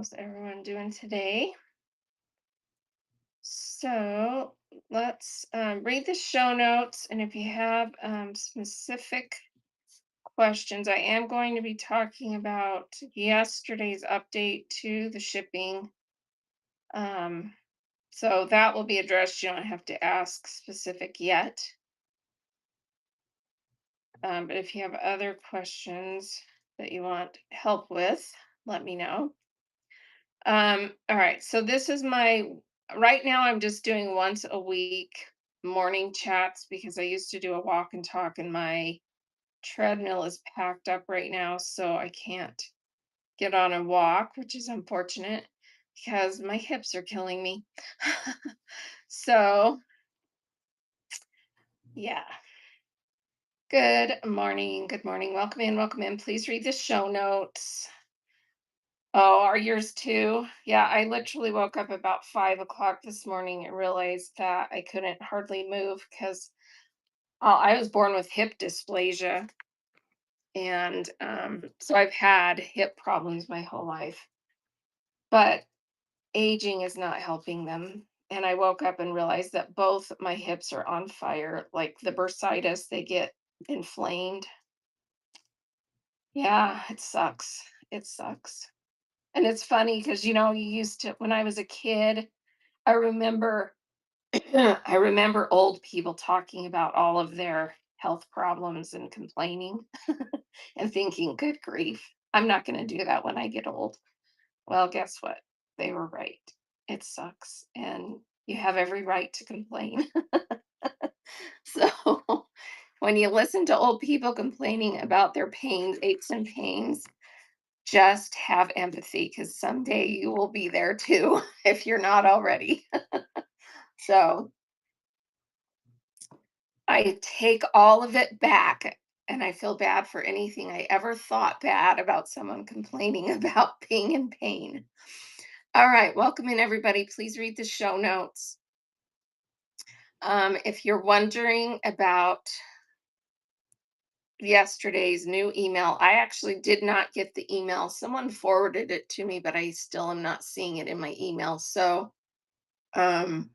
How's everyone doing today? So let's read the show notes. And if you have specific questions, I am going to be talking about yesterday's update to the shipping. Um, so that will be addressed. You don't have to ask specific yet. But if you have other questions that you want help with, let me know. All right. So this is my right now I'm just doing once a week morning chats because I used to do a walk and talk and my treadmill is packed up right now, so I can't get on a walk, which is unfortunate because my hips are killing me. So, yeah. Good morning. Good morning. Welcome in. Welcome in. Please read the show notes. Oh, are yours too? Yeah, I literally woke up about 5 o'clock this morning and realized that I couldn't hardly move because I was born with hip dysplasia. And so I've had hip problems my whole life, but aging is not helping them. And I woke up and realized that both my hips are on fire, like the bursitis, they get inflamed. Yeah, it sucks. It sucks. And it's funny because, you used to, when I was a kid, I remember I remember old people talking about all of their health problems and complaining and thinking, good grief, I'm not going to do that when I get old. Well, guess what? They were right. It sucks. And you have every right to complain. So when you listen to old people complaining about their pains, aches, and pains, just have empathy because someday you will be there too if you're not already. So I take all of it back, and I feel bad for anything I ever thought bad about someone complaining about being in pain. All right, welcome in everybody. Please read the show notes. If you're wondering about yesterday's new email, I actually did not get the email. Someone forwarded it to me, but I still am not seeing it in my email. So, um,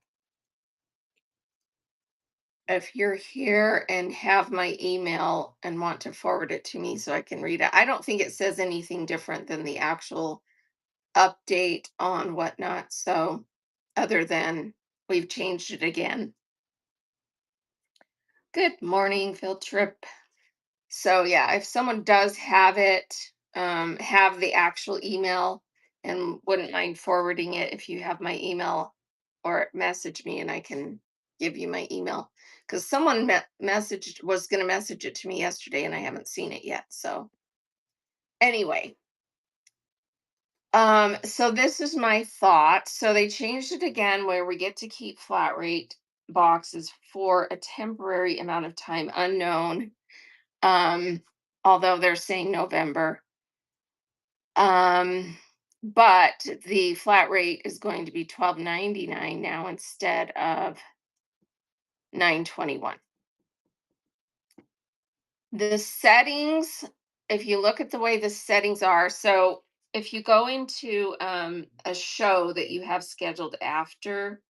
if you're here and have my email and want to forward it to me so I can read it, I don't think it says anything different than the actual update on whatnot. So, other than we've changed it again. Good morning, field trip. So, yeah, if someone does have it, have the actual email and wouldn't mind forwarding it if you have my email or message me and I can give you my email. Because someone messaged was going to message it to me yesterday and I haven't seen it yet. So, anyway, so this is my thought. So they changed it again where we get to keep flat rate boxes for a temporary amount of time unknown. Um, although they're saying November. Um, but the flat rate is going to be 12.99 now instead of 9.21. The settings, if you look at the way the settings are, so if you go into a show that you have scheduled after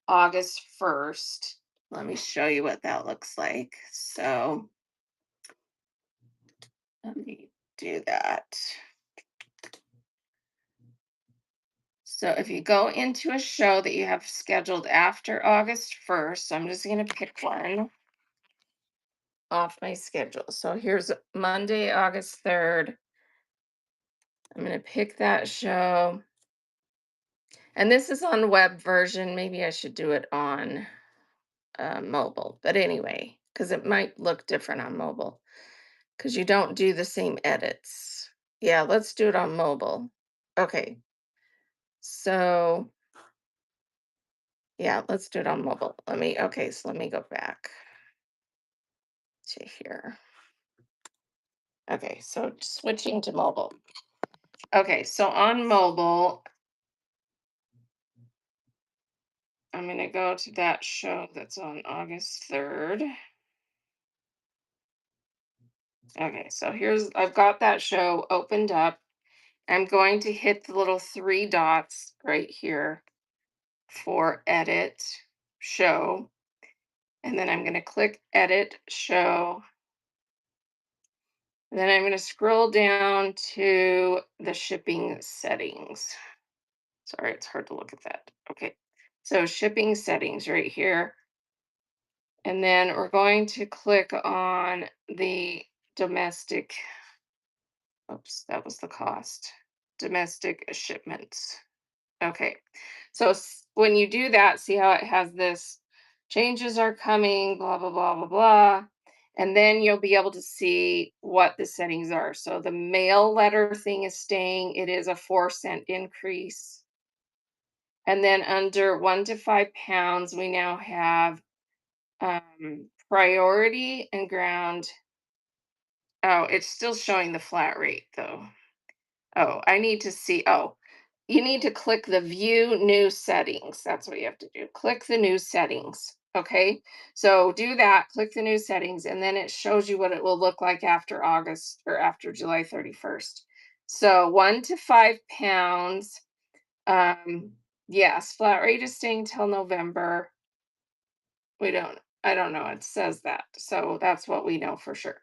August 1st, let me show you what that looks like. So let me do that. So if you go into a show that you have scheduled after August 1st, I'm just going to pick one off my schedule. So here's Monday, August 3rd. I'm going to pick that show. And this is on web version. Maybe I should do it on mobile. But anyway, because it might look different on mobile because you don't do the same edits. Yeah, let's do it on mobile. Okay. So yeah, let's do it on mobile. Okay, so let me go back to here. Okay, so switching to mobile. Okay, so on mobile, I'm going to go to that show that's on August 3rd. Okay, so I've got that show opened up. I'm going to hit the little three dots right here for edit, show, and then I'm going to click edit, show. Then I'm going to scroll down to the shipping settings. Sorry, it's hard to look at that. Okay. So shipping settings right here. And then we're going to click on the domestic. Oops, that was the cost. Domestic shipments. Okay. So when you do that, see how it has this changes are coming, blah, blah, blah, blah, blah. And then you'll be able to see what the settings are. So the mail letter thing is staying, it is a 4 cent increase. And then under 1 to 5 pounds, we now have priority and ground. Oh, it's still showing the flat rate though. Oh, I need to see. Oh, you need to click the view new settings. That's what you have to do. Click the new settings. Okay. So do that, click the new settings, and then it shows you what it will look like after August or after July 31st. So 1 to 5 pounds. Um, yes, flat rate is staying till November. We don't, I don't know. It says that. So that's what we know for sure.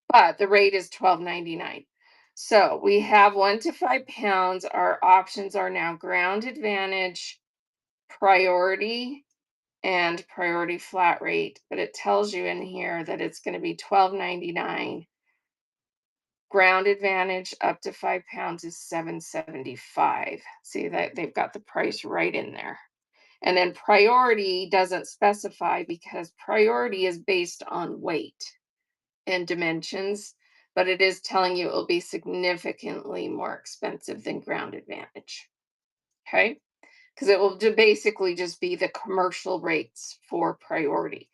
But the rate is 12.99. So we have 1 to 5 pounds. Our options are now ground advantage, priority, and priority flat rate. But it tells you in here that it's going to be 12.99. Ground advantage up to 5 pounds is 7.75. See that they've got the price right in there. And then priority doesn't specify because priority is based on weight and dimensions, but it is telling you it will be significantly more expensive than ground advantage. Okay. Because it will basically just be the commercial rates for priority.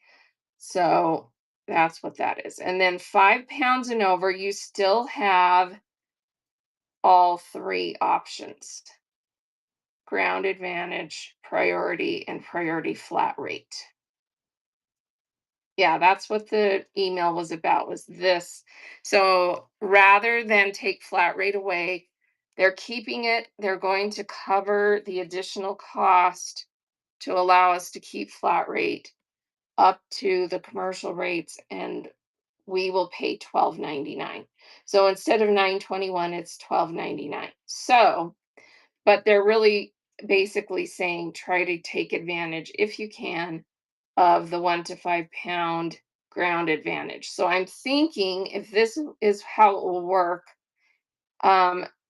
So that's what that is. And then 5 pounds and over, you still have all three options: ground advantage, priority, and priority flat rate. Yeah, that's what the email was about, was this. So rather than take flat rate away, they're keeping it. They're going to cover the additional cost to allow us to keep flat rate up to the commercial rates, and we will pay 12.99. So instead of 9.21, it's 12.99. So, but they're really basically saying try to take advantage if you can of the 1 to 5 pound ground advantage. So I'm thinking if this is how it will work,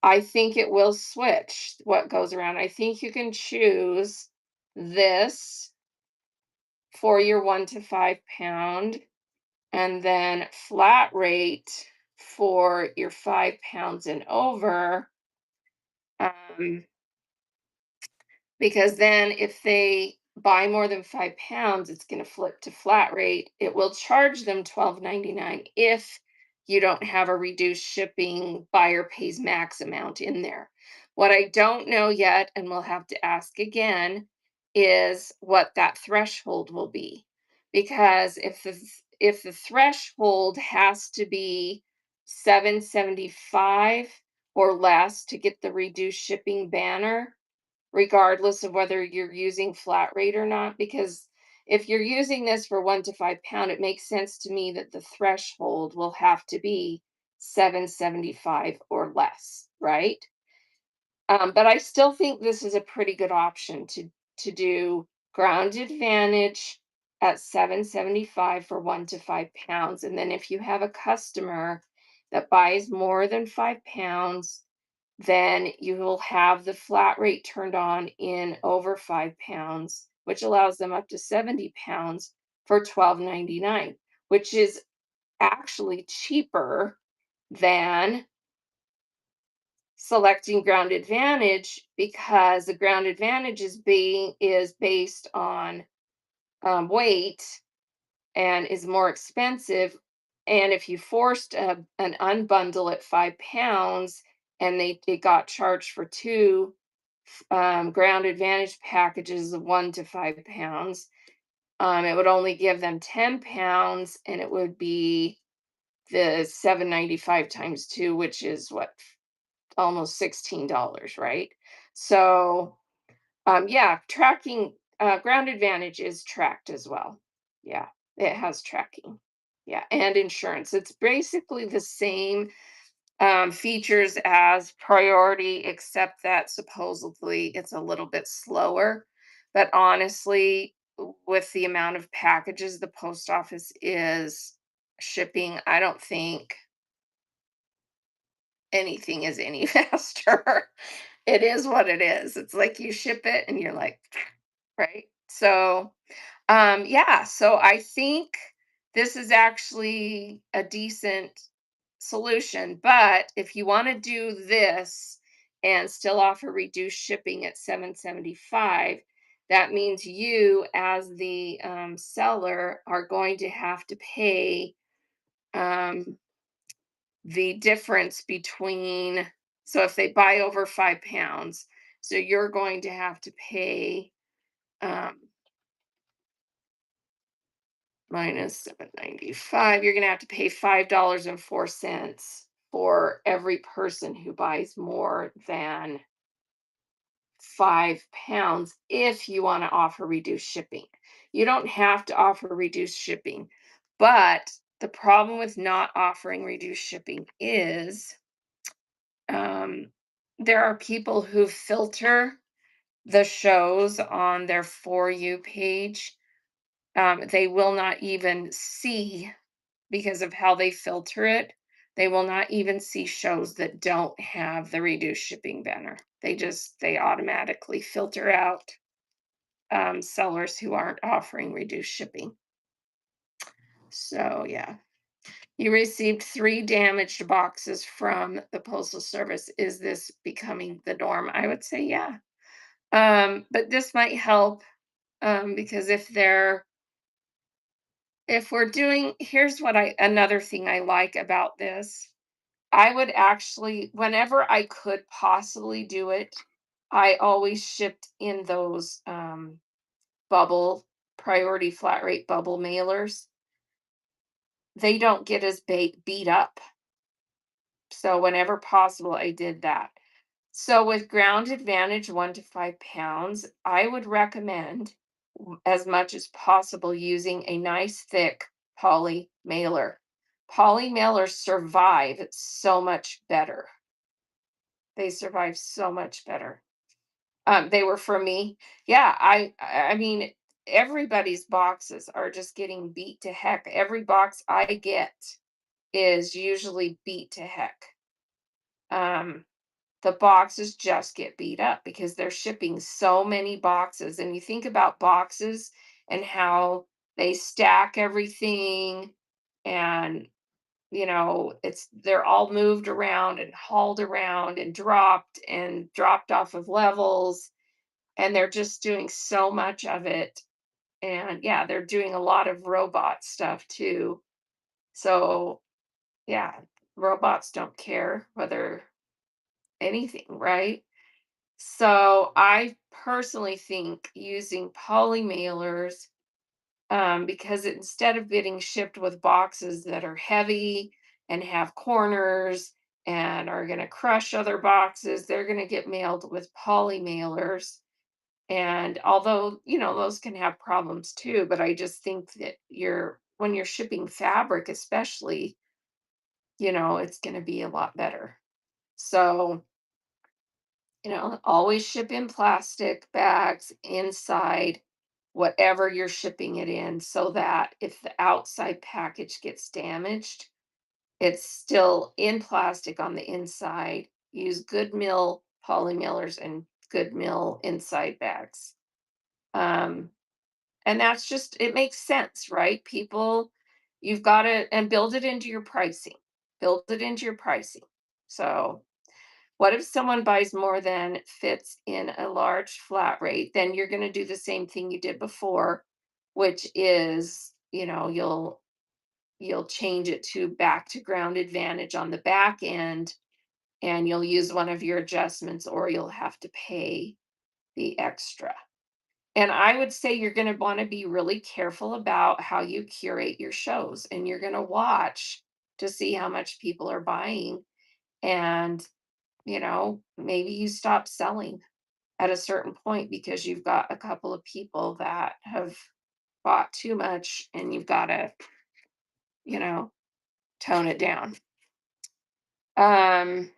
I think it will switch what goes around. I think you can choose this for your 1 to 5 pound and then flat rate for your 5 pounds and over. Um, Because then if they buy more than 5 pounds, it's going to flip to flat rate. It will charge them 12.99 if you don't have a reduced shipping buyer pays max amount in there. What I don't know yet, and we'll have to ask again, is what that threshold will be. Because if the threshold has to be 775 or less to get the reduced shipping banner, regardless of whether you're using flat rate or not, because if you're using this for 1 to 5 pound, it makes sense to me that the threshold will have to be 775 or less, right? But I still think this is a pretty good option to do ground advantage at 775 for 1 to 5 pounds. And then if you have a customer that buys more than 5 pounds, then you will have the flat rate turned on in over 5 pounds, which allows them up to 70 pounds for 12.99, which is actually cheaper than selecting ground advantage, because the ground advantage is based on weight and is more expensive. And if you forced an unbundle at 5 pounds and it got charged for two ground advantage packages of 1 to 5 pounds, it would only give them 10 pounds, and it would be the 795 times two, which is what, almost $16, right? So, yeah, tracking, Ground Advantage is tracked as well. Yeah, it has tracking. Yeah, and insurance. It's basically the same features as Priority, except that supposedly it's a little bit slower. But honestly, with the amount of packages the post office is shipping, I don't think anything is any faster. It is what it is. It's like you ship it and you're like, right? So, yeah, so I think this is actually a decent solution, but if you want to do this and still offer reduced shipping at 775, that means you as the seller are going to have to pay um, the difference between, so if they buy over 5 pounds, so you're going to have to pay um, minus 795, you're going to have to pay $5.04 for every person who buys more than 5 pounds if you want to offer reduced shipping. You don't have to offer reduced shipping, but the problem with not offering reduced shipping is um, there are people who filter the shows on their For You page. They will not even see, because of how they filter it, they will not even see shows that don't have the reduced shipping banner. They automatically filter out sellers who aren't offering reduced shipping. So yeah, you received 3 damaged boxes from the Postal Service. Is this becoming the norm? I would say yeah. But this might help because if we're doing, here's what I another thing I like about this. I would actually, whenever I could possibly do it, I always shipped in those bubble Priority flat rate bubble mailers. They don't get as beat up. So whenever possible, I did that. So with Ground Advantage 1 to 5 pounds, I would recommend as much as possible using a nice thick poly mailer. Poly mailers survive so much better. They survive so much better. They were for me. Yeah, I mean, everybody's boxes are just getting beat to heck. Every box I get is usually beat to heck. Um, the boxes just get beat up because they're shipping so many boxes. And you think about boxes and how they stack everything, and it's they're all moved around and hauled around and dropped off of levels, and they're just doing so much of it. And yeah, they're doing a lot of robot stuff too. So yeah, robots don't care whether anything, right? So I personally think using poly mailers, because instead of getting shipped with boxes that are heavy and have corners and are going to crush other boxes, they're going to get mailed with poly mailers. And although, those can have problems too, but I just think that when you're shipping fabric, especially, it's going to be a lot better. So, always ship in plastic bags inside whatever you're shipping it in, so that if the outside package gets damaged, it's still in plastic on the inside. Use good mill polymailers and good mill inside bags. Um, and that's just, it makes sense, right? People, you've got to, and build it into your pricing. Build it into your pricing. So what if someone buys more than fits in a large flat rate? Then you're going to do the same thing you did before, which is, you'll change it to back to Ground Advantage on the back end, and you'll use one of your adjustments, or you'll have to pay the extra. And I would say you're going to want to be really careful about how you curate your shows, and you're going to watch to see how much people are buying. And maybe you stop selling at a certain point because you've got a couple of people that have bought too much and you've got to, you know, tone it down. Um,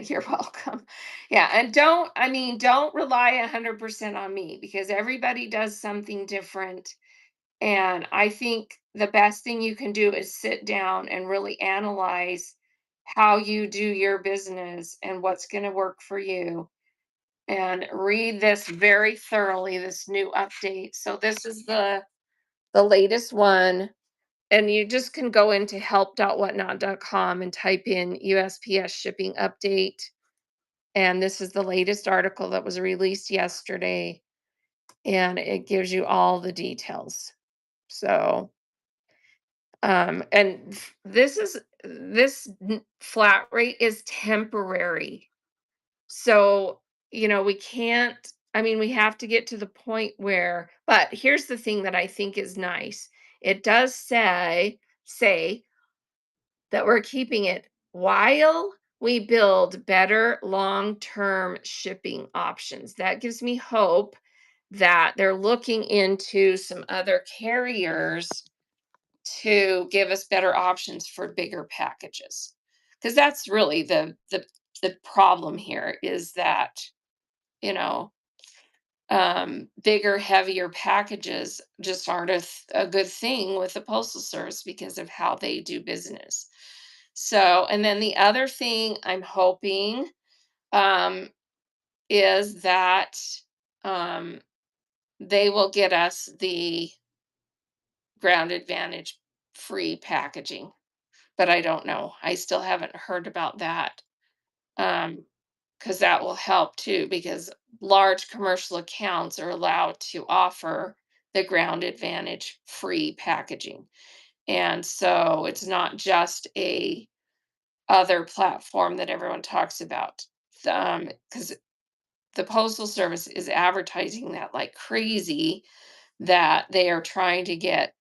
you're welcome. Yeah, and don't rely 100% on me because everybody does something different. And I think the best thing you can do is sit down and really analyze how you do your business and what's going to work for you. And read this very thoroughly, this new update. So this is the latest one. And you just can go into help.whatnot.com and type in USPS shipping update. And this is the latest article that was released yesterday. And it gives you all the details. So and this flat rate is temporary. So, we can't, I mean, we have to get to the point where, but here's the thing that I think is nice. It does say that we're keeping it while we build better long-term shipping options. That gives me hope that they're looking into some other carriers to give us better options for bigger packages. Because that's really the problem here is that, you know, bigger, heavier packages just aren't a good thing with the Postal Service because of how they do business. So, and then the other thing I'm hoping um, is that um, they will get us the Ground Advantage free packaging, but I don't know. I still haven't heard about that. Because that will help too, because large commercial accounts are allowed to offer the Ground Advantage free packaging. And so it's not just a other platform that everyone talks about. Because the Postal Service is advertising that like crazy, that they are trying to get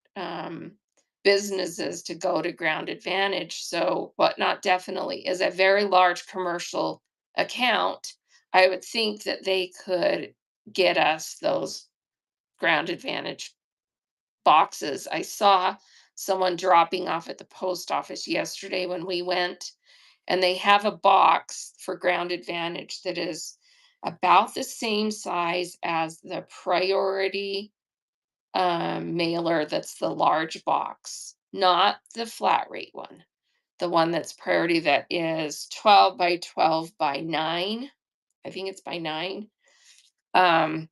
businesses to go to Ground Advantage. So, Whatnot definitely is a very large commercial account. I would think that they could get us those Ground Advantage boxes. I saw someone dropping off at the post office yesterday when we went, and they have a box for Ground Advantage that is about the same size as the Priority mailer that's the large box, not the flat rate one. The one that's priority that is 12 by 12 by 9. I think it's by 9. Um,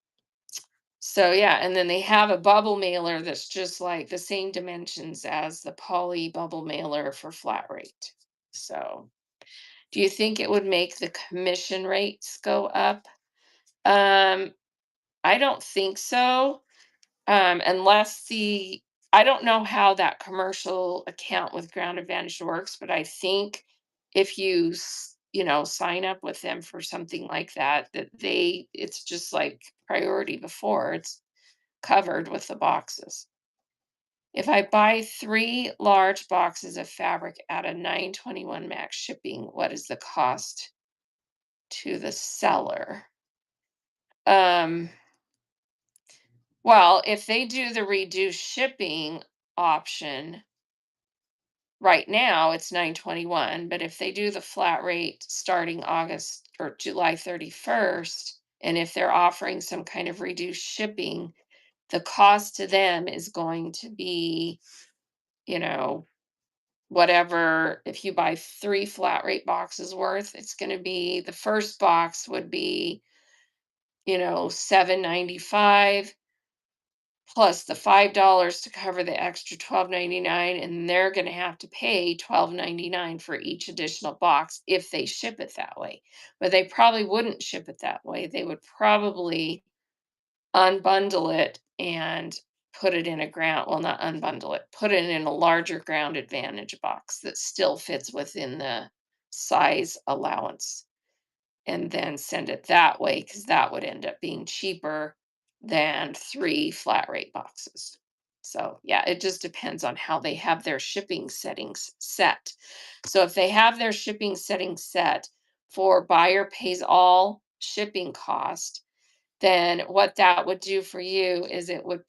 so yeah, and then they have a bubble mailer that's just like the same dimensions as the poly bubble mailer for flat rate. So, do you think it would make the commission rates go up? Um, I don't think so. Unless the I don't know how that commercial account with Ground Advantage works, but I think if sign up with them for something like that, it's just like priority before, it's covered with the boxes. If I buy 3 large boxes of fabric at a 921 max shipping, what is the cost to the seller? Um, well, if they do the reduced shipping option, right now it's 921, but if they do the flat rate starting August or July 31st, and if they're offering some kind of reduced shipping, the cost to them is going to be, you know, whatever. If you buy 3 flat rate boxes worth, it's going to be, the first box would be, 795 plus the $5 to cover the extra 12.99, and they're going to have to pay 12.99 for each additional box if they ship it that way. But they probably wouldn't ship it that way. They would probably unbundle it and put it in a ground, well, not unbundle it, put it in a larger Ground Advantage box that still fits within the size allowance, and then send it that way, because that would end up being cheaper than 3 flat rate boxes. So, yeah, it just depends on how they have their shipping settings set. So, if they have their shipping settings set for buyer pays all shipping cost, then what that would do for you is it would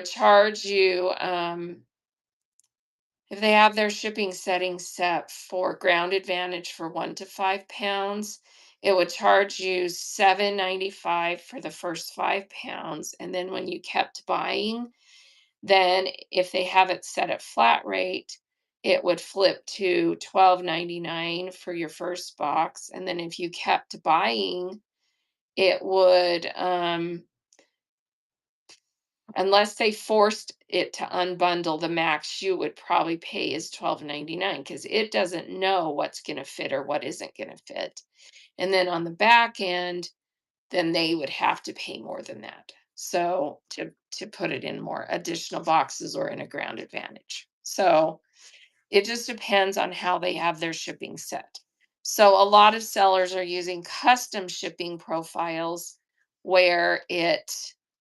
charge you, if they have their shipping settings set for Ground Advantage for 1 to 5 pounds, it would charge you $7.95 for the first 5 pounds. And then when you kept buying, then if they have it set at flat rate, it would flip to $12.99 for your first box. And then if you kept buying, it would, unless they forced it to unbundle, the max you would probably pay is $12.99 because it doesn't know what's going to fit or what isn't going to fit. And then on the back end, then they would have to pay more than that. So to put it in more additional boxes or in a Ground Advantage. So it just depends on how they have their shipping set. So a lot of sellers are using custom shipping profiles where it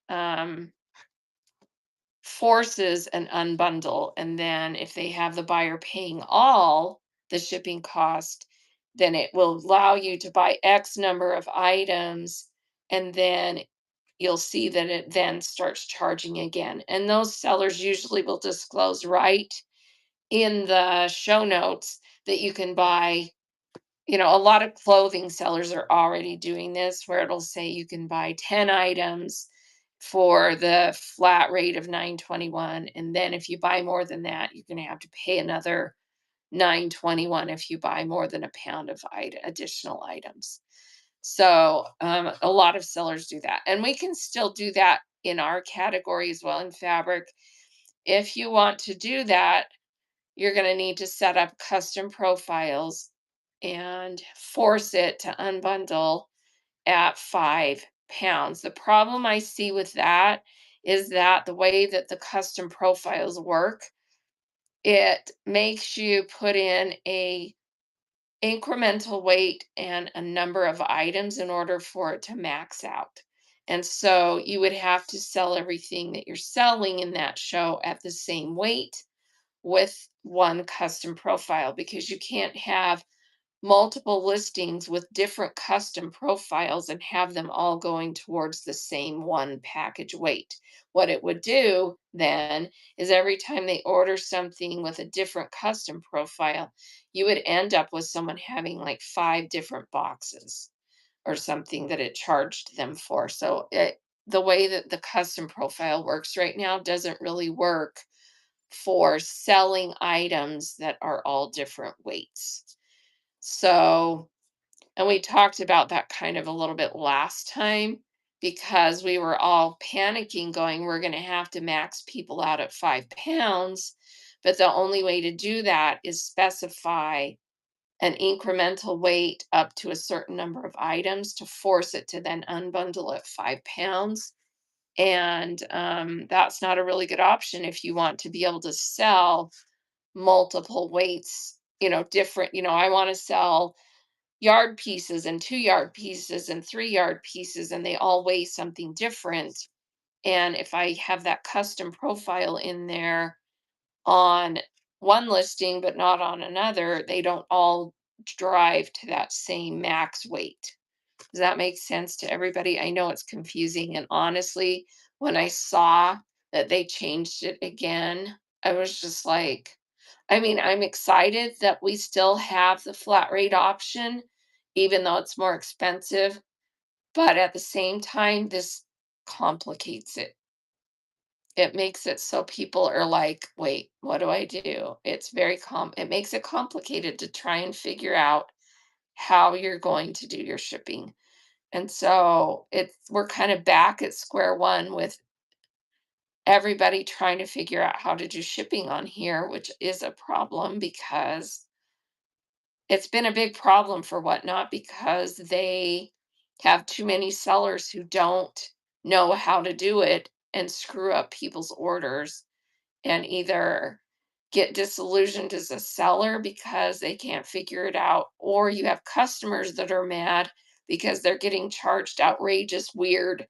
um, forces an unbundle. And then if they have the buyer paying all the shipping cost, then it will allow you to buy X number of items. And then you'll see that it then starts charging again. And those sellers usually will disclose right in the show notes that you can buy. A lot of clothing sellers are already doing this where it'll say you can buy 10 items for the flat rate of 921, and then if you buy more than that, you're going to have to pay another 921 if you buy more than a pound of additional items. So a lot of sellers do that, and we can still do that in our category as well in fabric. If you want to do that, you're going to need to set up custom profiles and force it to unbundle at 5 pounds. The problem I see with that is that the way that the custom profiles work, it makes you put in a incremental weight and a number of items in order for it to max out. And so you would have to sell everything that you're selling in that show at the same weight with one custom profile because you can't have multiple listings with different custom profiles and have them all going towards the same one package weight. What it would do then is every time they order something with a different custom profile, you would end up with someone having like 5 different boxes or something that it charged them for. So the way that the custom profile works right now doesn't really work for selling items that are all different weights. So, and we talked about that kind of a little bit last time because we were all panicking, going, we're going to have to max people out at 5 pounds. But the only way to do that is specify an incremental weight up to a certain number of items to force it to then unbundle at 5 pounds. And that's not a really good option if you want to be able to sell multiple weights, different. I want to sell yard pieces and 2 yard pieces and 3 yard pieces, and they all weigh something different. And if I have that custom profile in there on one listing, but not on another, they don't all drive to that same max weight. Does that make sense to everybody? I know it's confusing. And honestly, when I saw that they changed it again, I was just like, I mean, I'm excited that we still have the flat rate option, even though it's more expensive. But at the same time, this complicates it. It makes it so people are like, wait, what do I do? It makes it complicated to try and figure out how you're going to do your shipping. And so we're kind of back at square one with everybody trying to figure out how to do shipping on here, which is a problem because it's been a big problem for Whatnot because they have too many sellers who don't know how to do it and screw up people's orders and either get disillusioned as a seller because they can't figure it out, or you have customers that are mad because they're getting charged outrageous, weird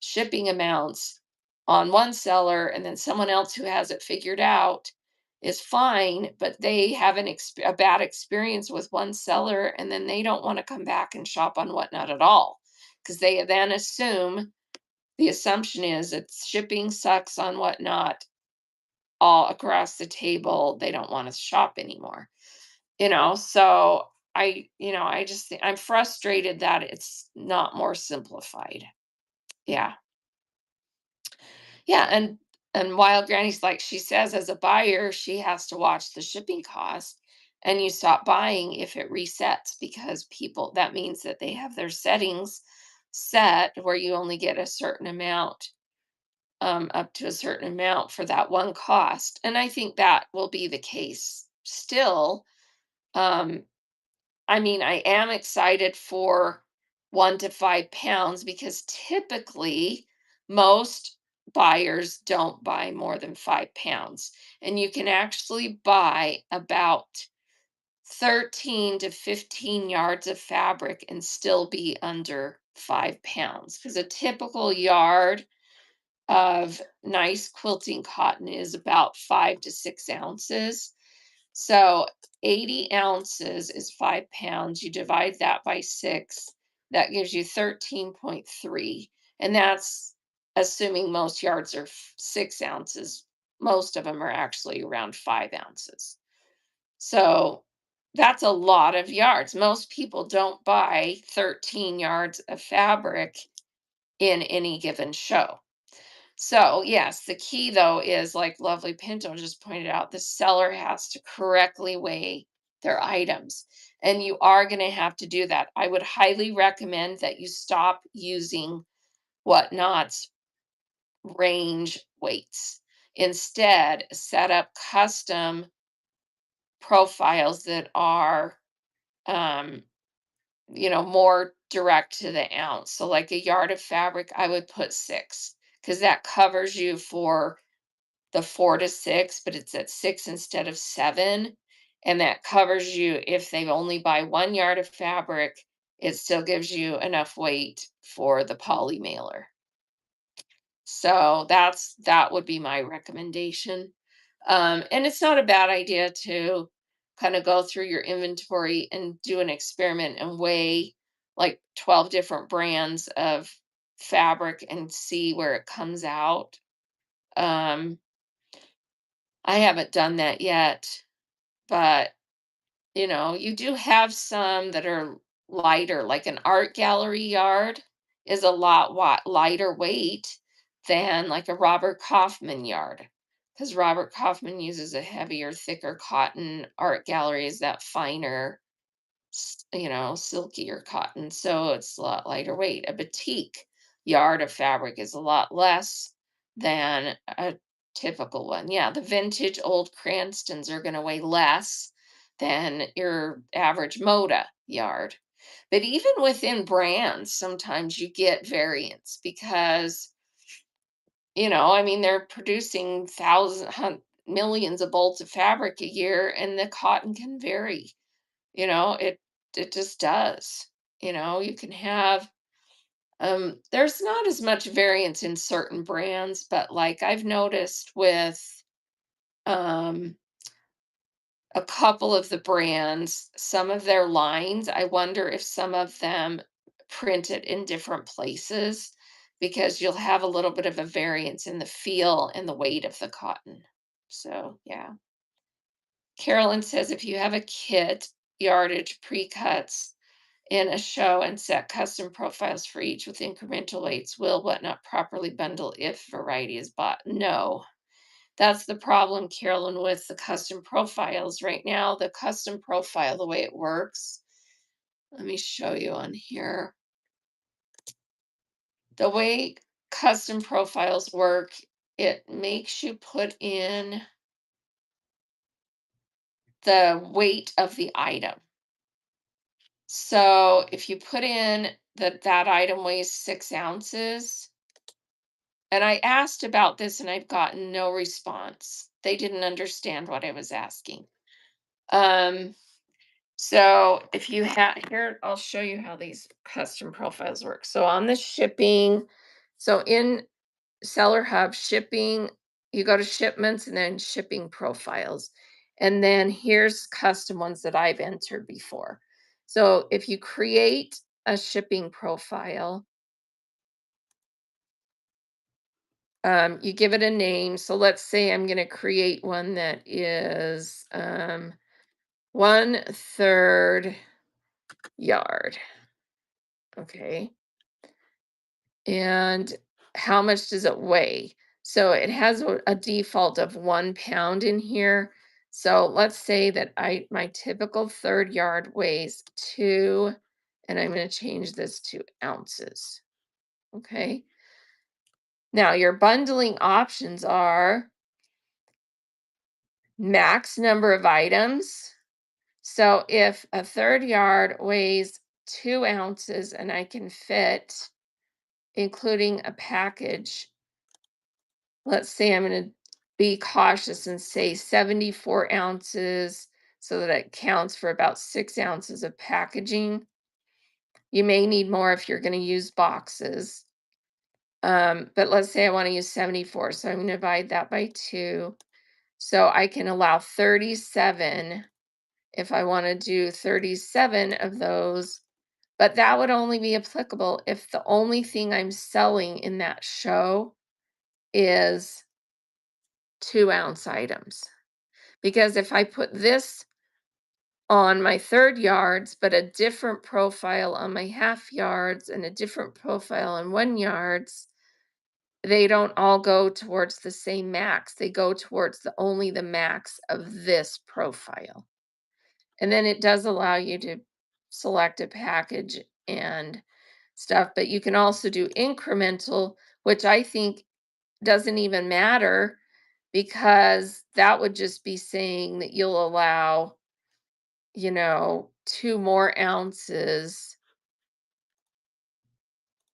shipping amounts on one seller, and then someone else who has it figured out is fine, but they have a bad experience with one seller, and then they don't want to come back and shop on Whatnot at all because they then assume the assumption is that shipping sucks on Whatnot all across the table. They don't want to shop anymore. So I just I'm frustrated that it's not more simplified. Yeah. Yeah, and Wild Granny's like she says as a buyer, she has to watch the shipping cost and you stop buying if it resets because people that means that they have their settings set where you only get a certain amount, up to a certain amount for that one cost. And I think that will be the case still. Um, I mean, I am excited for 1 to 5 pounds because typically most buyers don't buy more than 5 pounds. And you can actually buy about 13 to 15 yards of fabric and still be under 5 pounds. Because a typical yard of nice quilting cotton is about 5 to 6 ounces. So 80 ounces is 5 pounds. You divide that by six, that gives you 13.3. And that's assuming most yards are 6 ounces. Most of them are actually around 5 ounces. So that's a lot of yards. Most people don't buy 13 yards of fabric in any given show. So, yes, the key though is like Lovely Pinto just pointed out, the seller has to correctly weigh their items. And you are going to have to do that. I would highly recommend that you stop using Whatnot's range weights. Instead, set up custom profiles that are, um, more direct to the ounce. So, like a yard of fabric, I would put 6 because that covers you for the 4 to 6, but it's at 6 instead of 7. And that covers you if they only buy 1 yard of fabric, it still gives you enough weight for the poly mailer. So that would be my recommendation. And it's not a bad idea to kind of go through your inventory and do an experiment and weigh like 12 different brands of fabric and see where it comes out. Um, I haven't done that yet, but you do have some that are lighter, like an art gallery yard is a lot lighter weight than like a Robert Kaufman yard. Because Robert Kaufman uses a heavier, thicker cotton. Art gallery is that finer, silkier cotton. So it's a lot lighter weight. A batik yard of fabric is a lot less than a typical one. Yeah, the vintage old Cranstons are going to weigh less than your average Moda yard. But even within brands, sometimes you get variance because, I mean, they're producing millions of bolts of fabric a year and the cotton can vary. It just does. You can have there's not as much variance in certain brands, but like I've noticed with um a couple of the brands, some of their lines, I wonder if some of them print it in different places because you'll have a little bit of a variance in the feel and the weight of the cotton. So, yeah. Carolyn says if you have a kit, yardage, pre-cuts, in a show and set custom profiles for each with incremental weights, will Whatnot properly bundle if variety is bought? No. That's the problem, Carolyn, with the custom profiles right now. The custom profile, the way it works, let me show you on here. The way custom profiles work, it makes you put in the weight of the item. So if you put in that that item weighs 6 ounces, and I asked about this and I've gotten no response. They didn't understand what I was asking. Um, so if you have here, I'll show you how these custom profiles work. So on the shipping, so in Seller Hub, shipping, you go to shipments and then shipping profiles. And then here's custom ones that I've entered before. So if you create a shipping profile, you give it a name. So let's say I'm going to create one that is 1/3 yard. Okay. And how much does it weigh? So it has a default of 1 pound in here. So let's say that my typical third yard weighs 2, and I'm going to change this to ounces. Okay. Now your bundling options are max number of items. So if a third yard weighs 2 ounces and I can fit, including a package, let's say I'm going to be cautious and say 74 ounces so that it counts for about 6 ounces of packaging. You may need more if you're going to use boxes. But let's say I want to use 74. So I'm going to divide that by 2. So I can allow 37 if I want to do 37 of those. But that would only be applicable if the only thing I'm selling in that show is 2 ounce items. Because if I put this on my third yards, but a different profile on my half yards and a different profile on 1 yards, they don't all go towards the same max. They go towards only the max of this profile. And then it does allow you to select a package and stuff, but you can also do incremental, which I think doesn't even matter because that would just be saying that you'll allow, 2 more ounces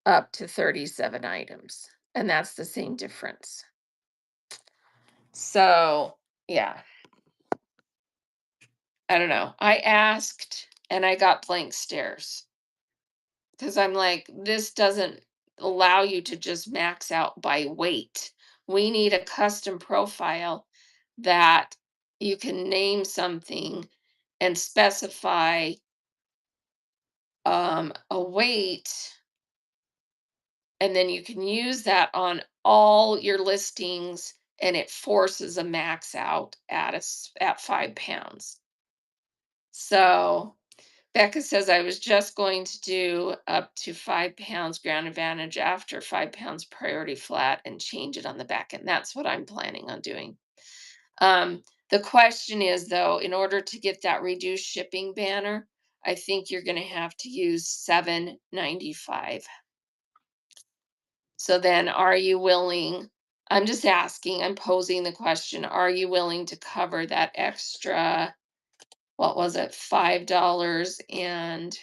up to 37 items. And that's the same difference. So, yeah, I don't know. I asked and I got blank stares because I'm like, this doesn't allow you to just max out by weight. We need a custom profile that you can name something and specify a weight, and then you can use that on all your listings, and it forces a max out at 5 pounds. So Becca says I was just going to do up to 5 pounds ground advantage after 5 pounds priority flat and change it on the back end. That's what I'm planning on doing. The question is, though, in order to get that reduced shipping banner, I think you're going to have to use 7.95. So then, are you willing? I'm just asking, I'm posing the question, are you willing to cover that extra, what was it, $5 and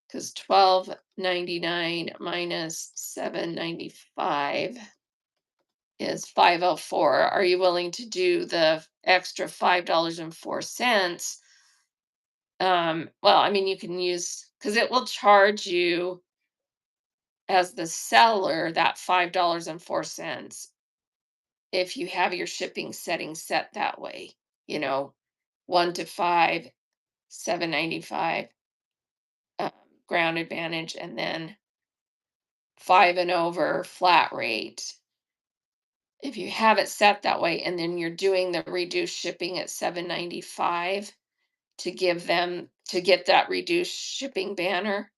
because 12.99 minus 7.95 is 504. Are you willing to do the extra $5.04? Well, I mean, you can use because it will charge you as the seller that $5.04 if you have your shipping settings set that way, you know, 1 to 5, 7.95 um, ground advantage, and then 5 and over flat rate. If you have it set that way and then you're doing the reduced shipping at 7.95 to get that reduced shipping banner,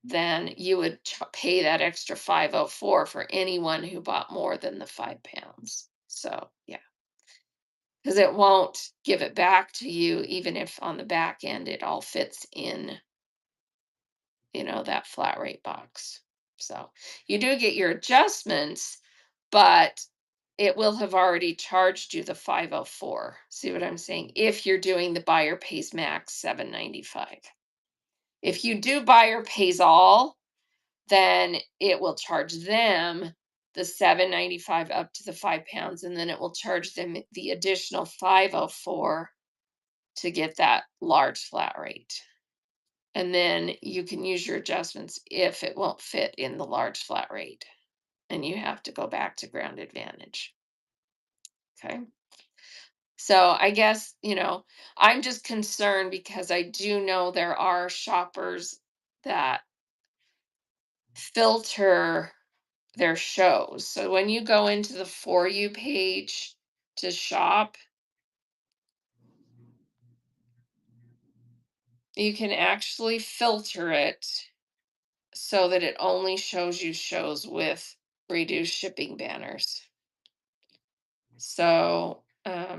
then you would pay that extra 504 for anyone who bought more than the 5 pounds. So, yeah, because it won't give it back to you, even if on the back end it all fits in, that flat rate box. So you do get your adjustments, but it will have already charged you the 504. See what I'm saying? If you're doing the buyer pays max 7.95. If you do buyer pays all, then it will charge them the 7.95 up to the 5 pounds, and then it will charge them the additional 504 to get that large flat rate. And then you can use your adjustments if it won't fit in the large flat rate. and you have to go back to Ground Advantage. Okay. So I guess, I'm just concerned because I do know there are shoppers that filter their shows. So when you go into the For You page to shop, you can actually filter it so that it only shows you shows with reduced shipping banners. So, let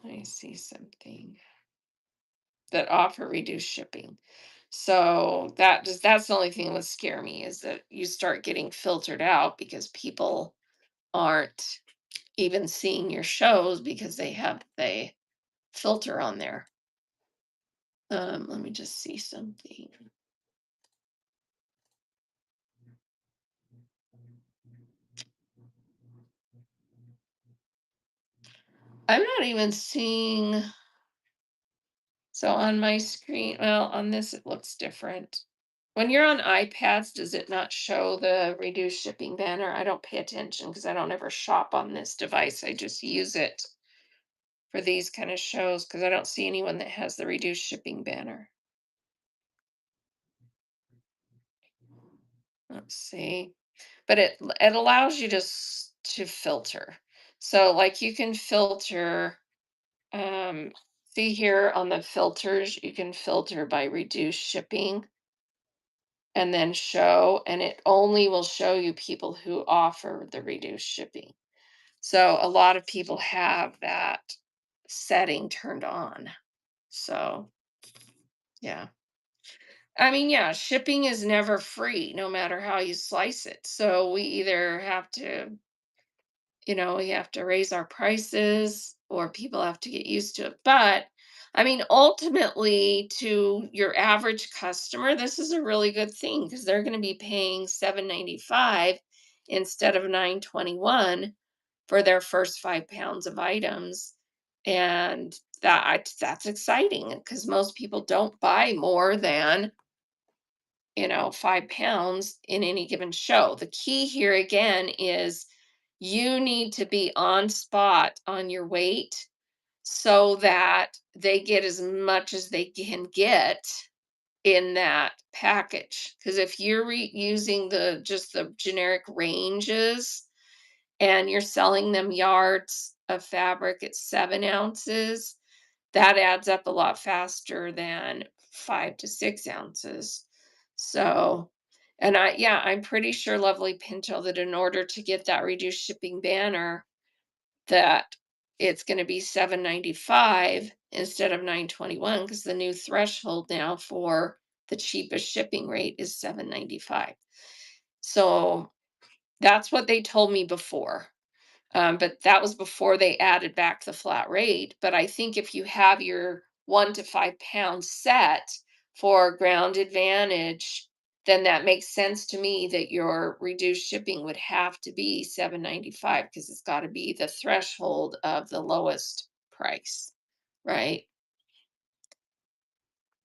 me see something that offer reduced shipping. So that's the only thing that would scare me is that you start getting filtered out because people aren't even seeing your shows because they have the filter on there. Let me just see something. I'm not even seeing. So on my screen, well, on this it looks different. When you're on iPads, does it not show the reduced shipping banner? I don't pay attention because I don't ever shop on this device. I just use it for these kind of shows because I don't see anyone that has the reduced shipping banner. Let's see. But it allows you to filter. So like you can filter, um see here on the filters, you can filter by reduced shipping and then show, and it only will show you people who offer the reduced shipping. So a lot of people have that setting turned on. So, yeah. I mean, yeah, shipping is never free, no matter how you slice it. So we either have to, we have to raise our prices or people have to get used to it. But I mean, ultimately, to your average customer, this is a really good thing because they're going to be paying 7.95 instead of 9.21 for their first 5 pounds of items. And that's exciting because most people don't buy more than 5 pounds in any given show. The key here again is you need to be on spot on your weight so that they get as much as they can get in that package. Because if you're using the generic ranges and you're selling them yards of fabric at 7 ounces, that adds up a lot faster than 5 to 6 ounces. So, and yeah, I'm pretty sure, Lovely Pinto, that in order to get that reduced shipping banner, that it's going to be 7.95 instead of 9.21 because the new threshold now for the cheapest shipping rate is 7.95. So that's what they told me before. But that was before they added back the flat rate. But I think if you have your 1 to 5 pounds set for Ground Advantage, then that makes sense to me that your reduced shipping would have to be 7.95 because it's got to be the threshold of the lowest price, right?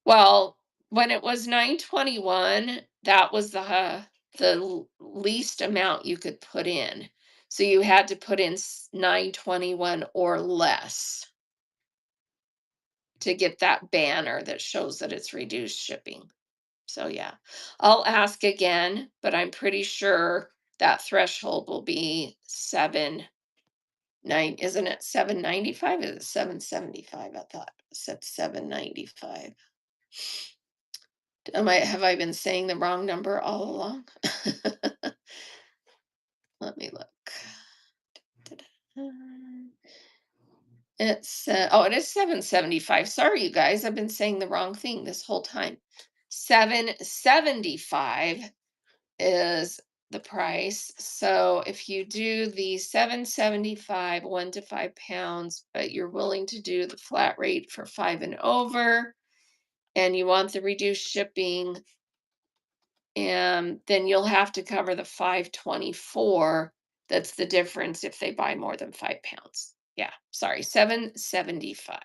Well, when it was 9.21, that was the least amount you could put in. So you had to put in 9.21 or less to get that banner that shows that it's reduced shipping. So yeah, I'll ask again, but I'm pretty sure that threshold will be 7.9, isn't it 7.95? Is it 7.75? I thought it said 7.95. Have I been saying the wrong number all along? Let me look. It is 7.75. Sorry, you guys, I've been saying the wrong thing this whole time. 7.75 is the price. So if you do the 7.75, 1 to 5 pounds, but you're willing to do the flat rate for 5 and over, and you want the reduced shipping, and then you'll have to cover the 5.24. That's the difference if they buy more than 5 pounds. Yeah, sorry, 7.75.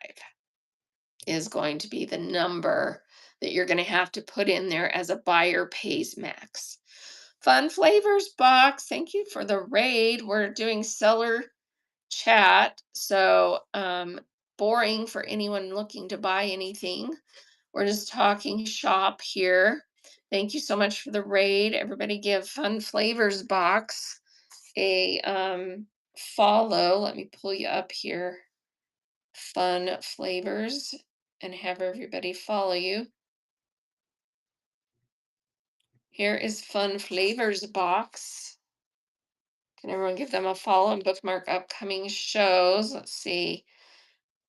is going to be the number that you're going to have to put in there as a buyer pays max. Fun Flavors box. Thank you for the raid. We're doing seller chat. So, boring for anyone looking to buy anything. We're just talking shop here. Thank you so much for the raid. Everybody give Fun Flavors box a follow. Let me pull you up here. Fun Flavors and have everybody follow you. Here is Fun Flavors box. Can everyone give them a follow and bookmark upcoming shows? Let's see.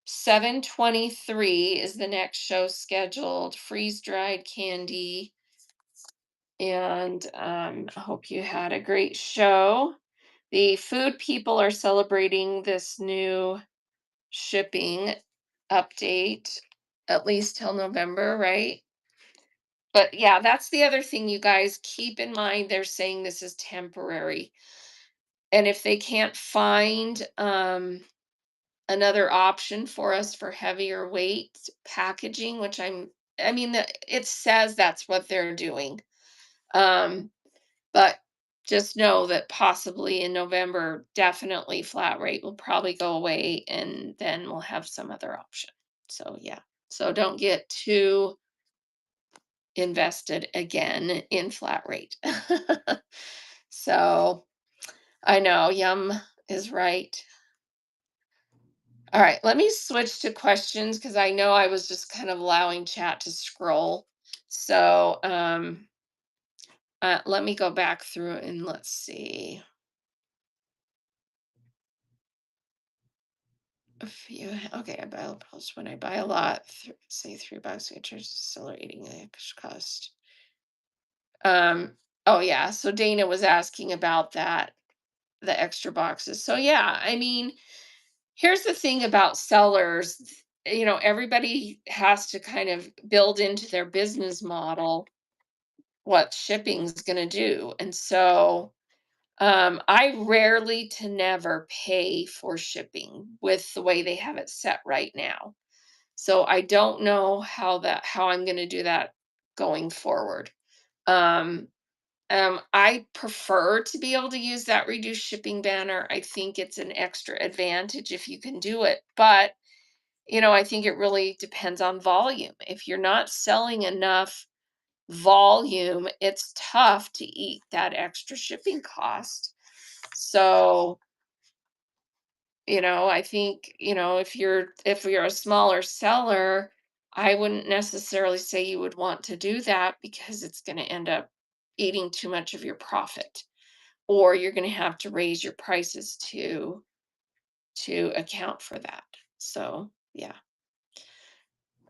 7/23 is the next show scheduled. Freeze dried candy. And I hope you had a great show. The food people are celebrating this new shipping update at least till November, right? But yeah, that's the other thing, you guys keep in mind. They're saying this is temporary. And if they can't find another option for us for heavier weight packaging, which I mean, it says that's what they're doing. Um, but just know that possibly in November, definitely flat rate will probably go away and then we'll have some other option. So, yeah. So don't get too invested again in flat rate. So I know, Yum is right. All right, let me switch to questions because I know I was just kind of allowing chat to scroll. So let me go back through and let's see. If you okay, I buy a post when I buy a lot, say $3, I charge the seller eating the extra cost. Oh yeah, so Dana was asking about that, the extra boxes. So yeah, I mean, here's the thing about sellers, everybody has to kind of build into their business model what shipping's going to do. And so I rarely to never pay for shipping with the way they have it set right now. So I don't know how I'm going to do that going forward. Um, I prefer to be able to use that reduced shipping banner. I think it's an extra advantage if you can do it. But, I think it really depends on volume. If you're not selling enough volume, it's tough to eat that extra shipping cost. So, I think, if you're a smaller seller, I wouldn't necessarily say you would want to do that because it's going to end up eating too much of your profit, or you're going to have to raise your prices to account for that. So, yeah.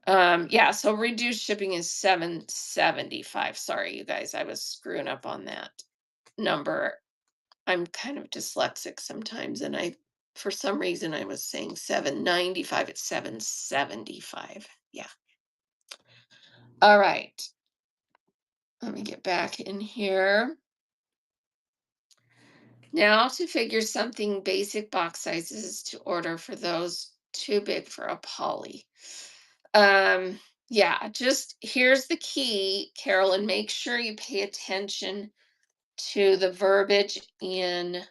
Yeah, so reduced shipping is 775. Sorry, you guys, I was screwing up on that number. I'm kind of dyslexic sometimes, and for some reason, I was saying 795. It's 775. Yeah. All right. Let me get back in here. Now to figure something basic box sizes to order for those too big for a poly. Yeah, just here's the key, Carolyn. Make sure you pay attention to the verbiage in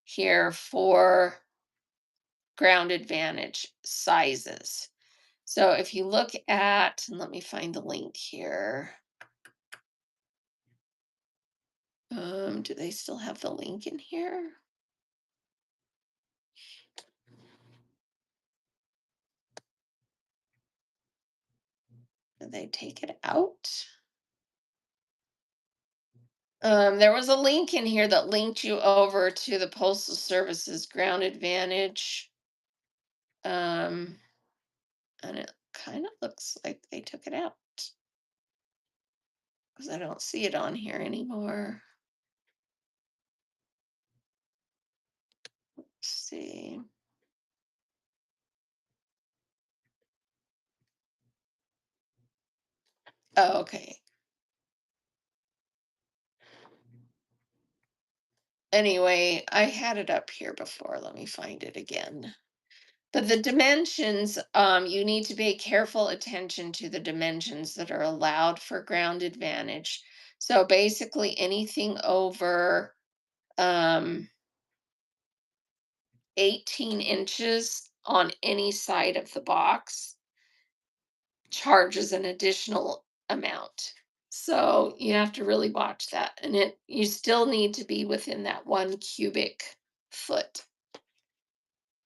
here for ground advantage sizes. So if you look at, and let me find the link here. Do they still have the link in here? Did they take it out? There was a link in here that linked you over to the Postal Service's ground advantage. Um, and it kind of looks like they took it out because I don't see it on here anymore. Let's see. Oh, okay. Anyway, I had it up here before. Let me find it again. But the dimensions, you need to pay careful attention to the dimensions that are allowed for ground advantage. So basically anything over um 18 inches on any side of the box charges an additional amount. So you have to really watch that. And you still need to be within that 1 cubic foot.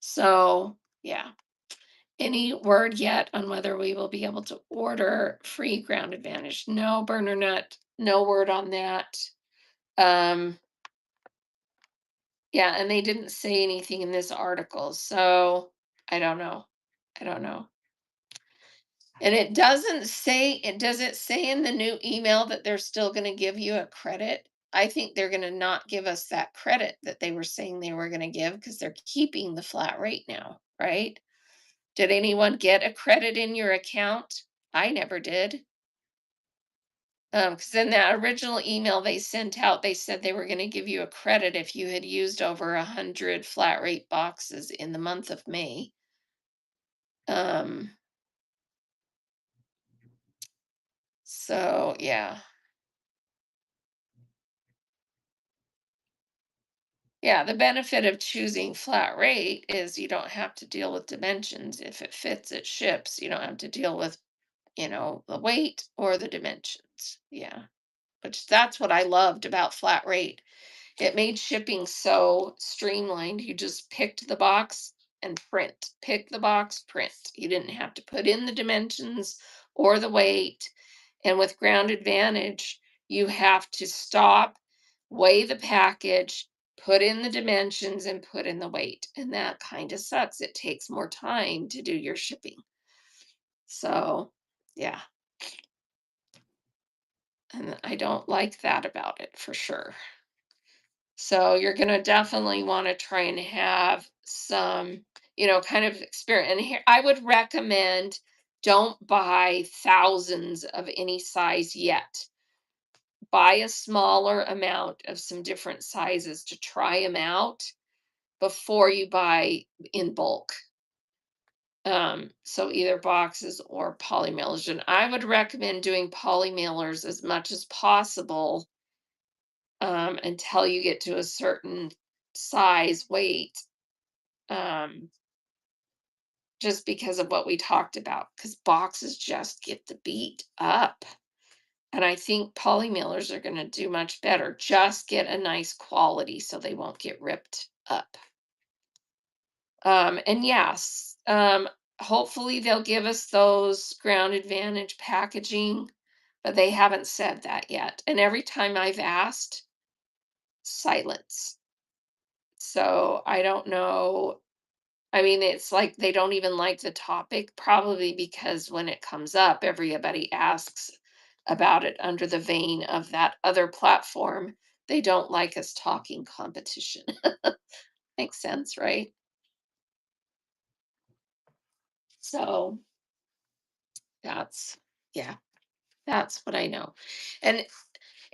So yeah. Any word yet on whether we will be able to order free ground advantage? No, burner nut, no word on that. Um, yeah, and they didn't say anything in this article, so I don't know. I don't know. And it does it say in the new email that they're still going to give you a credit? I think they're going to not give us that credit that they were saying they were going to give because they're keeping the flat rate now, right? Did anyone get a credit in your account? I never did. Because in that original email they sent out, they said they were going to give you a credit if you had used over 100 flat rate boxes in the month of May. Um, so yeah. Yeah, the benefit of choosing flat rate is you don't have to deal with dimensions. If it fits, it ships. You don't have to deal with, the weight or the dimensions. Yeah. Which that's what I loved about flat rate. It made shipping so streamlined. You just picked the box and print. Pick the box, print. You didn't have to put in the dimensions or the weight. And with Ground Advantage, you have to stop, weigh the package, put in the dimensions, and put in the weight. And that kind of sucks. It takes more time to do your shipping. So, yeah. And I don't like that about it for sure. So you're going to definitely want to try and have some, kind of experience. And here, I would recommend don't buy thousands of any size yet. Buy a smaller amount of some different sizes to try them out before you buy in bulk. So either boxes or poly mailers. And I would recommend doing poly mailers as much as possible until you get to a certain size, weight, um, just because of what we talked about, because boxes just get the beat up. And I think poly mailers are going to do much better. Just get a nice quality so they won't get ripped up. And yes, hopefully they'll give us those ground advantage packaging, but they haven't said that yet. And every time I've asked, silence. So I don't know. I mean, it's like they don't even like the topic, probably because when it comes up, everybody asks about it under the vein of that other platform. They don't like us talking competition. Makes sense, right? So that's, yeah, that's what I know. And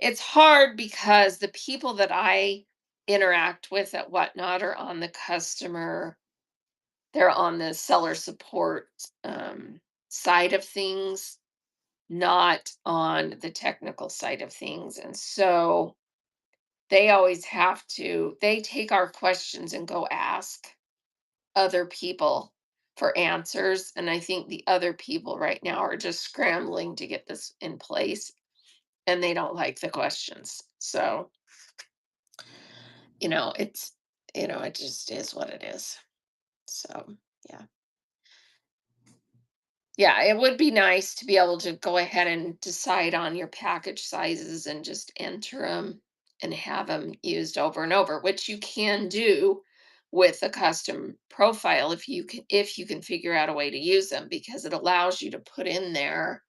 it's hard because the people that I interact with at Whatnot are on the customer, they're on the seller support side of things, not on the technical side of things. And so they always they take our questions and go ask other people for answers. And I think the other people right now are just scrambling to get this in place and they don't like the questions. So, it's, it just is what it is. So, yeah. Yeah, it would be nice to be able to go ahead and decide on your package sizes and just enter them and have them used over and over, which you can do with a custom profile if you can figure out a way to use them because it allows you to put in there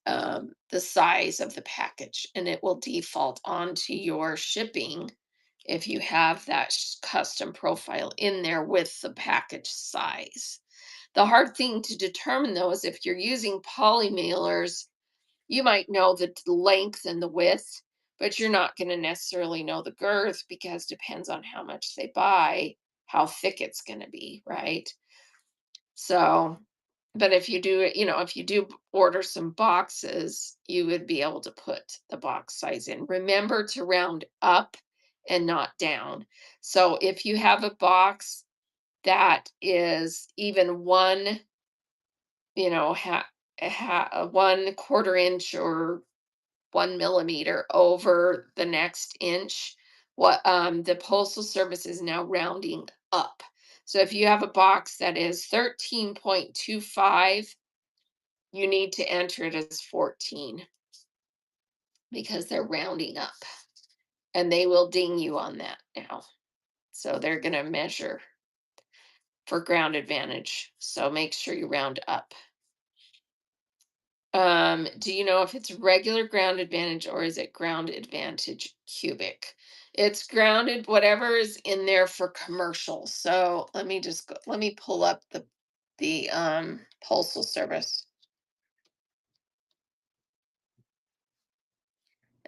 the size of the package and it will default onto your shipping if you have that custom profile in there with the package size. The hard thing to determine though is if you're using poly mailers, you might know the length and the width, but you're not going to necessarily know the girth because depends on how much they buy, how thick it's going to be, right? So, but if you do it, if you do order some boxes, you would be able to put the box size in. Remember to round up and not down. So if you have a box that is even one, you know, 1/4 inch or 1 millimeter over the next inch, what the postal service is now rounding up. So if you have a box that is 13.25, you need to enter it as 14 because they're rounding up, and they will ding you on that now. So they're going to measure for ground advantage. So make sure you round up. Do you know if it's regular ground advantage or is it ground advantage cubic? It's grounded, whatever is in there for commercial. So let me pull up the postal service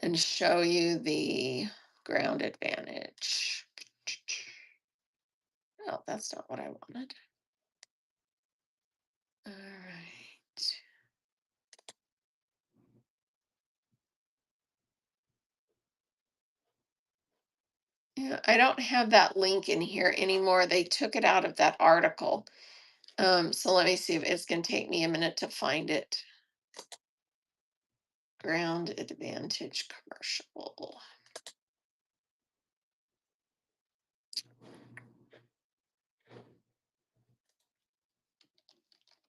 and show you the ground advantage. Oh, that's not what I wanted. All right. Yeah, I don't have that link in here anymore. They took it out of that article. So let me see if it's gonna take me a minute to find it. Ground advantage commercial.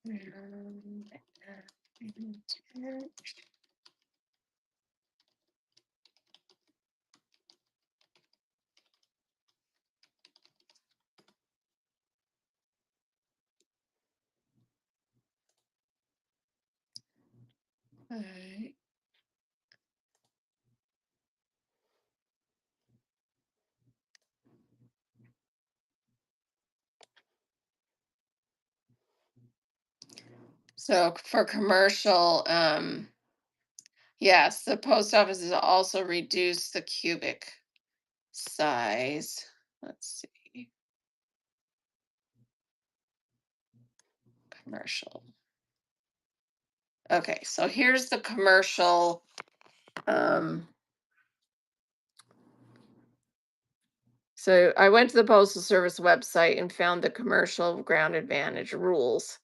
Ground advantage. Alright. So for commercial, yes, the post office has also reduced the cubic size. Let's see, commercial. Okay, so here's the commercial. Um, so I went to the Postal Service website and found the commercial ground advantage rules.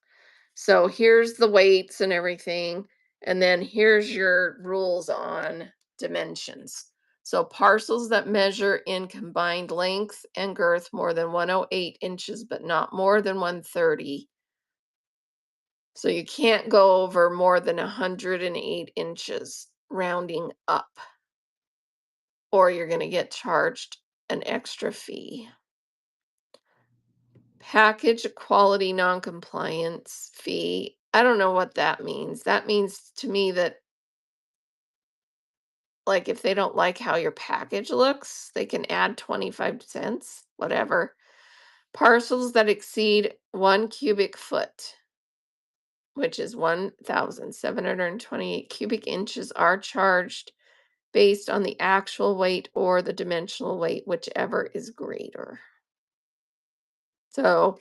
So here's the weights and everything. And then here's your rules on dimensions. So parcels that measure in combined length and girth more than 108 inches, but not more than 130. So you can't go over more than 108 inches, rounding up, or you're going to get charged an extra fee. Package quality noncompliance fee. I don't know what that means. That means to me that, like, if they don't like how your package looks, they can add 25 cents, whatever. Parcels that exceed 1 cubic foot, which is 1,728 cubic inches, are charged based on the actual weight or the dimensional weight, whichever is greater. So,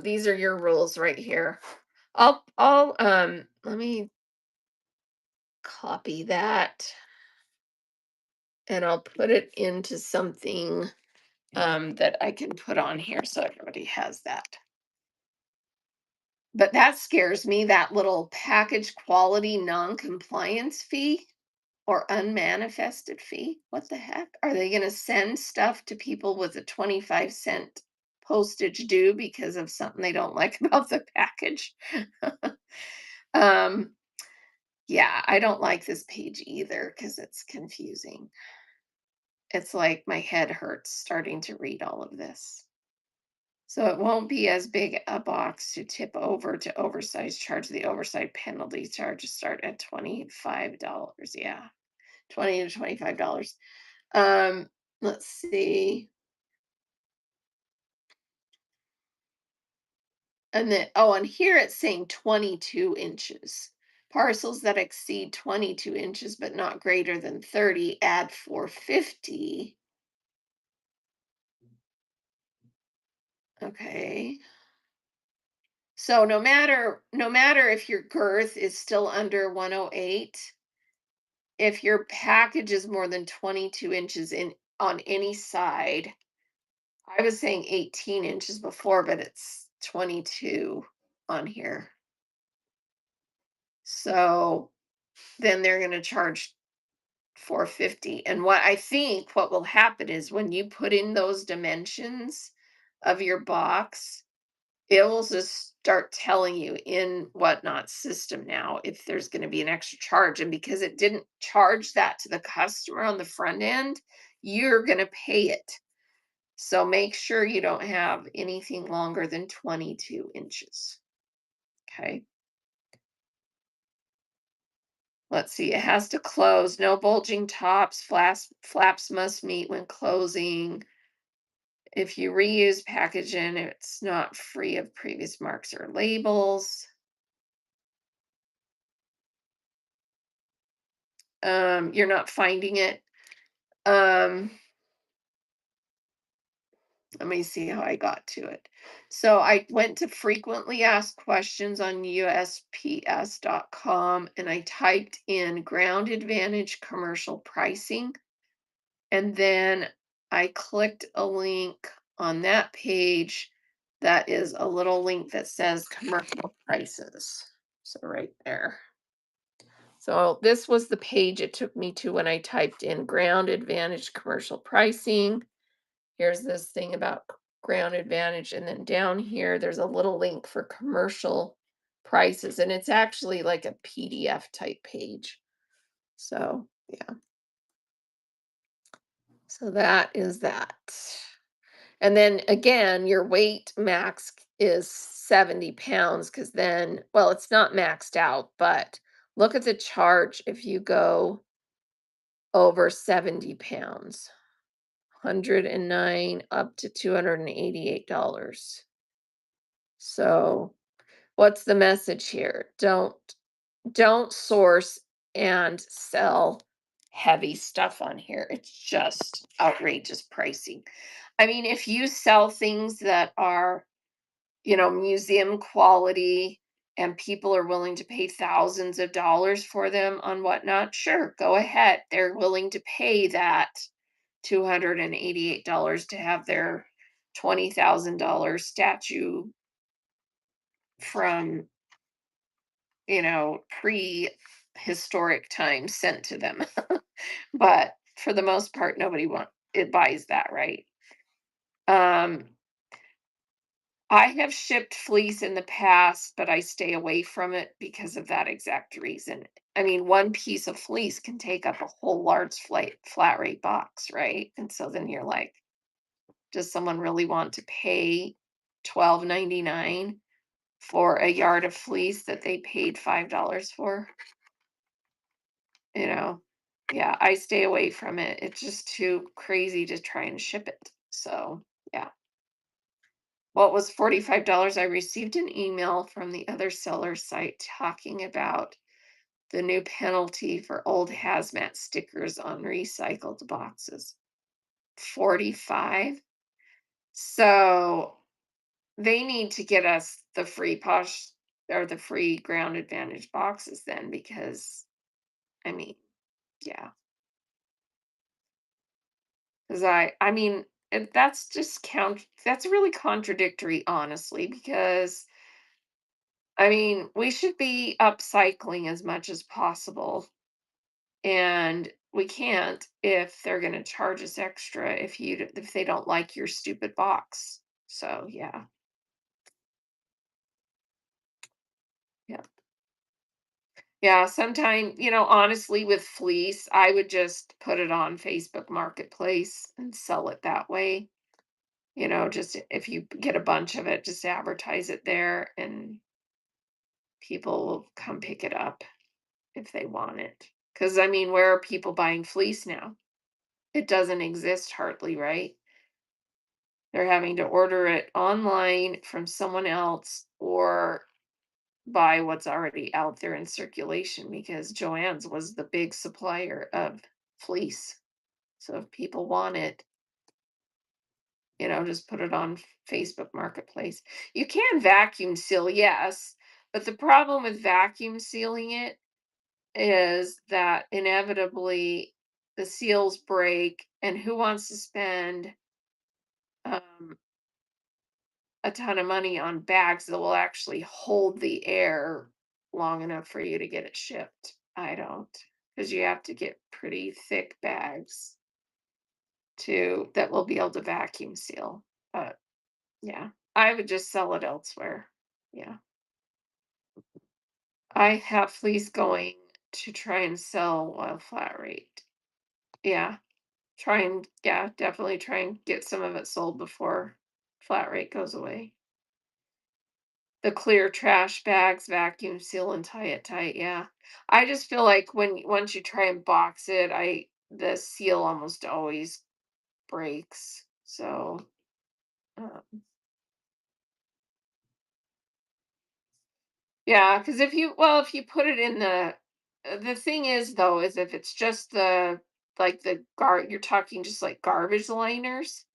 these are your rules right here. Let me copy that and I'll put it into something that I can put on here so everybody has that. But that scares me, that little package quality non-compliance fee or unmanifested fee. What the heck? Are they going to send stuff to people with a 25-cent postage due because of something they don't like about the package? um, yeah, I don't like this page either because it's confusing. It's like my head hurts starting to read all of this. So it won't be as big a box to tip over to oversized charge. The oversized penalty charges start at $25. Yeah, 20 to $25. Let's see. And then, oh, and here it's saying 22 inches. Parcels that exceed 22 inches but not greater than 30 add 450. Okay. So no matter if your girth is still under 108, if your package is more than 22 inches in on any side, I was saying 18 inches before, but it's 22 on here. So then they're going to charge 450. And what will happen is when you put in those dimensions of your box, it will just start telling you in Whatnot system now if there's going to be an extra charge. And because it didn't charge that to the customer on the front end, you're going to pay it. So make sure you don't have anything longer than 22 inches. Okay. Let's see. It has to close. No bulging tops. Flaps must meet when closing. If you reuse packaging, it's not free of previous marks or labels. You're not finding it. Um, Let me see how I got to it. So I went to frequently asked questions on USPS.com and I typed in ground advantage commercial pricing. And then I clicked a link on that page that is a little link that says commercial prices. So right there. So this was the page it took me to when I typed in ground advantage commercial pricing. Here's this thing about ground advantage. And then down here, there's a little link for commercial prices. And it's actually like a PDF type page. So, yeah. So that is that. And then again, your weight max is 70 pounds because then, well, it's not maxed out, but look at the charge if you go over 70 pounds. 109 up to $288. So, what's the message here? Don't source and sell heavy stuff on here. It's just outrageous pricing. I mean, if you sell things that are, museum quality and people are willing to pay thousands of dollars for them on Whatnot, sure, go ahead. They're willing to pay that $288 to have their $20,000 statue from, prehistoric times sent to them. But for the most part, nobody it buys that, right? Um, I have shipped fleece in the past, but I stay away from it because of that exact reason. I mean, one piece of fleece can take up a whole large flat rate box, right? And so then you're like, does someone really want to pay $12.99 for a yard of fleece that they paid $5 for? You know? Yeah, I stay away from it. It's just too crazy to try and ship it. So, yeah. Well, it was $45. I received an email from the other seller site talking about the new penalty for old hazmat stickers on recycled boxes. 45. So they need to get us the free posh or the free ground advantage boxes then because I mean, yeah. Because that's just that's really contradictory, honestly, because I mean, we should be upcycling as much as possible. And we can't if they're going to charge us extra if they don't like your stupid box. So, yeah. Yeah. Yeah, sometime, honestly with fleece, I would just put it on Facebook Marketplace and sell it that way. Just if you get a bunch of it, just advertise it there and people will come pick it up if they want it. Because, I mean, where are people buying fleece now? It doesn't exist hardly, right? They're having to order it online from someone else or buy what's already out there in circulation because Joann's was the big supplier of fleece. So if people want it, just put it on Facebook Marketplace. You can vacuum seal, yes, but the problem with vacuum sealing it is that inevitably the seals break, and who wants to spend um, a ton of money on bags that will actually hold the air long enough for you to get it shipped? I don't, because you have to get pretty thick bags to that will be able to vacuum seal. But yeah, I would just sell it elsewhere. Yeah. I have fleece going to try and sell while flat rate. Yeah. Try and yeah, definitely try and get some of it sold before flat rate goes away. The clear trash bags, vacuum seal and tie it tight. Yeah. I just feel like once you try and box it, I the seal almost always breaks. So uh, yeah, because if you put it in the thing is though is if it's just the like the you're talking just like garbage liners.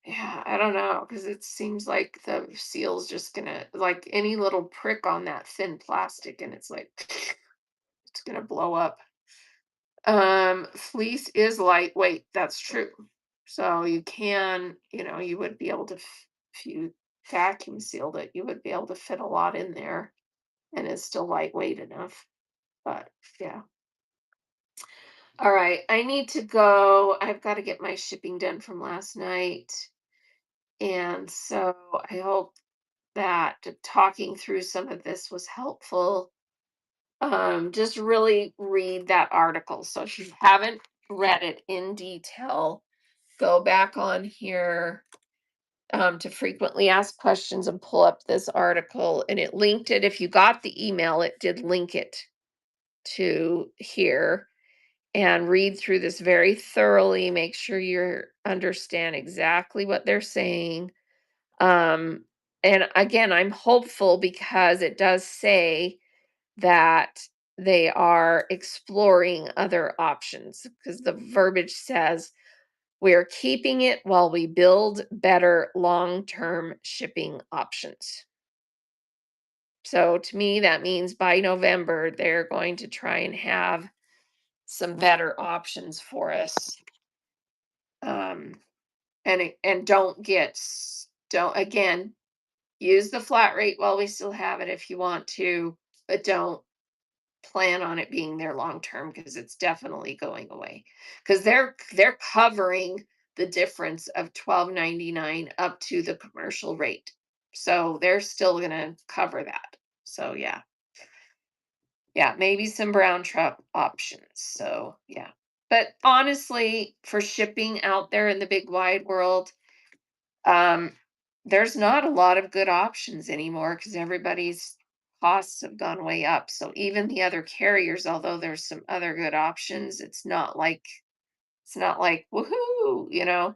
Yeah, I don't know because it seems like the seal's just gonna like any little prick on that thin plastic and it's like it's gonna blow up. Fleece is lightweight, that's true. So you can, you would be able to if you vacuum sealed it, you would be able to fit a lot in there and it's still lightweight enough. But yeah. All right, I need to go. I've got to get my shipping done from last night. And so I hope that talking through some of this was helpful. Just really read that article. So if you haven't read it in detail, go back on here to frequently asked questions and pull up this article. And it linked it. If you got the email, it did link it to here and read through this very thoroughly. Make sure you understand exactly what they're saying. Um, and again, I'm hopeful because it does say that they are exploring other options because the verbiage says we're keeping it while we build better long-term shipping options. So to me, that means by November, they're going to try and have some better options for us. Um, and don't again use the flat rate while we still have it if you want to, but don't plan on it being there long term because it's definitely going away. Because they're covering the difference of 12.99 up to the commercial rate. So they're still gonna cover that. So yeah. Yeah, maybe some brown trout options. So yeah. But honestly, for shipping out there in the big wide world, um, there's not a lot of good options anymore because everybody's costs have gone way up. So even the other carriers, although there's some other good options, it's not like woohoo.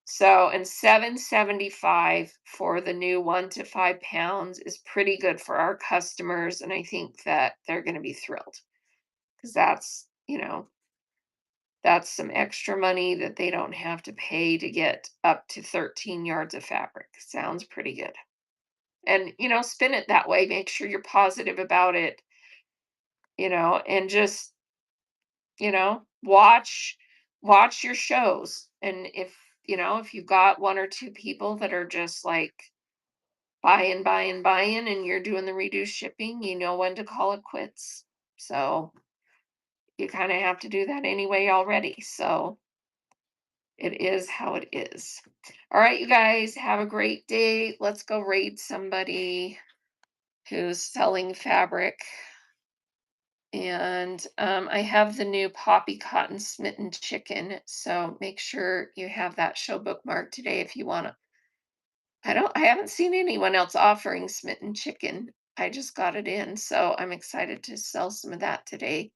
So and 775 for the new 1 to 5 pounds is pretty good for our customers, and I think that they're going to be thrilled because that's some extra money that they don't have to pay to get up to 13 yards of fabric. Sounds pretty good. And, spin it that way. Make sure you're positive about it, and just, watch your shows. And if you've got one or two people that are just like buying, buying, buying, and you're doing the reduced shipping, you know when to call it quits. So you kind of have to do that anyway already. So it is how it is. All right, you guys, have a great day. Let's go raid somebody who's selling fabric. And I have the new Poppy Cotton Smitten Chicken. So make sure you have that show bookmarked today if you want to. I haven't seen anyone else offering Smitten Chicken. I just got it in. So I'm excited to sell some of that today.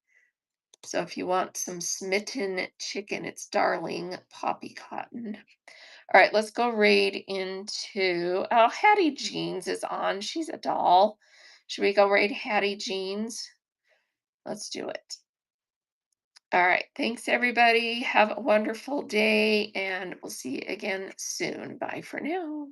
So if you want some smitten chicken, it's Darling Poppy Cotton. All right, let's go raid into. Oh, Hattie Jeans is on. She's a doll. Should we go raid Hattie Jeans? Let's do it. All right. Thanks, everybody. Have a wonderful day, and we'll see you again soon. Bye for now.